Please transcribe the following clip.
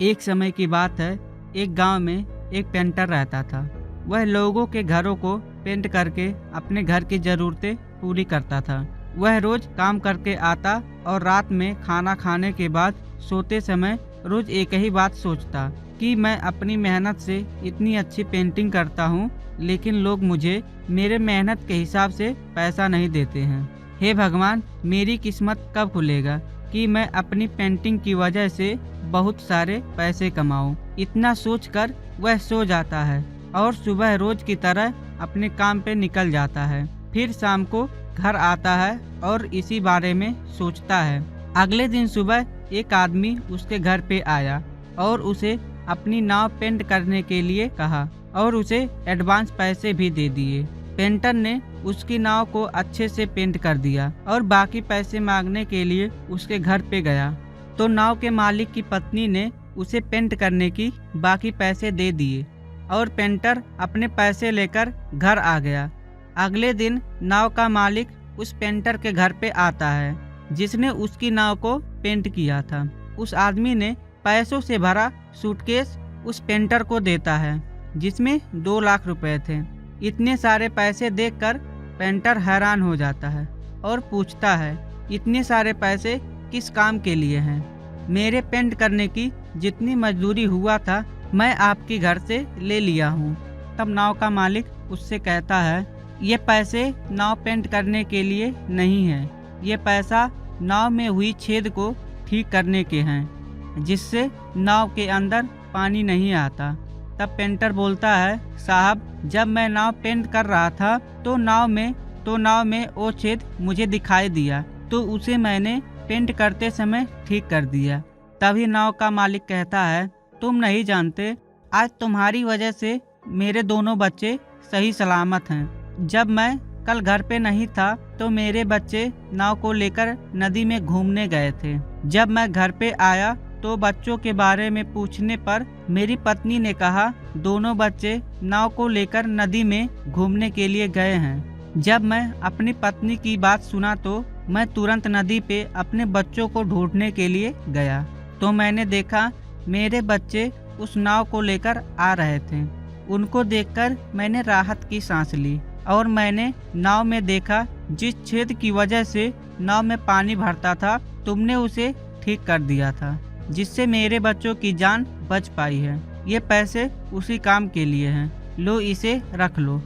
एक समय की बात है, एक गांव में एक पेंटर रहता था। वह लोगों के घरों को पेंट करके अपने घर की ज़रूरतें पूरी करता था। वह रोज काम करके आता और रात में खाना खाने के बाद सोते समय रोज एक ही बात सोचता कि मैं अपनी मेहनत से इतनी अच्छी पेंटिंग करता हूँ, लेकिन लोग मुझे मेरे मेहनत के हिसाब से पैसा नहीं देते हैं। हे भगवान, मेरी किस्मत कब खुलेगा कि मैं अपनी पेंटिंग की वजह से बहुत सारे पैसे कमाऊं। इतना सोचकर वह सो जाता है और सुबह रोज की तरह अपने काम पे निकल जाता है। फिर शाम को घर आता है और इसी बारे में सोचता है। अगले दिन सुबह एक आदमी उसके घर पे आया और उसे अपनी नाव पेंट करने के लिए कहा और उसे एडवांस पैसे भी दे दिए। पेंटर ने उसकी नाव को अच्छे से पेंट कर दिया और बाकी पैसे मांगने के लिए उसके घर पे गया तो नाव के मालिक की पत्नी ने उसे पेंट करने की बाकी पैसे दे दिए और पेंटर अपने पैसे लेकर घर आ गया। अगले दिन नाव का मालिक उस पेंटर के घर पे आता है जिसने उसकी नाव को पेंट किया था। उस आदमी ने पैसों से भरा सूटकेस उस पेंटर को देता है जिसमें 2 लाख रुपए थे। इतने सारे पैसे देखकर पेंटर हैरान हो जाता है और पूछता है, इतने सारे पैसे किस काम के लिए हैं? मेरे पेंट करने की जितनी मजदूरी हुआ था मैं आपके घर से ले लिया हूँ। तब नाव का मालिक उससे कहता है, ये पैसे नाव पेंट करने के लिए नहीं है, ये पैसा नाव में हुई छेद को ठीक करने के हैं जिससे नाव के अंदर पानी नहीं आता। तब पेंटर बोलता है, साहब, जब मैं नाव पेंट कर रहा था तो नाव में वो छेद मुझे दिखाई दिया तो उसे मैंने पेंट करते समय ठीक कर दिया। तभी नाव का मालिक कहता है, तुम नहीं जानते, आज तुम्हारी वजह से मेरे दोनों बच्चे सही सलामत हैं। जब मैं कल घर पे नहीं था तो मेरे बच्चे नाव को लेकर नदी में घूमने गए थे। जब मैं घर पे आया तो बच्चों के बारे में पूछने पर मेरी पत्नी ने कहा, दोनों बच्चे नाव को लेकर नदी में घूमने के लिए गए हैं। जब मैं अपनी पत्नी की बात सुना तो मैं तुरंत नदी पे अपने बच्चों को ढूंढने के लिए गया तो मैंने देखा मेरे बच्चे उस नाव को लेकर आ रहे थे। उनको देखकर मैंने राहत की सांस ली और मैंने नाव में देखा जिस छेद की वजह से नाव में पानी भरता था तुमने उसे ठीक कर दिया था जिससे मेरे बच्चों की जान बच पाई है। ये पैसे उसी काम के लिए हैं, लो इसे रख लो।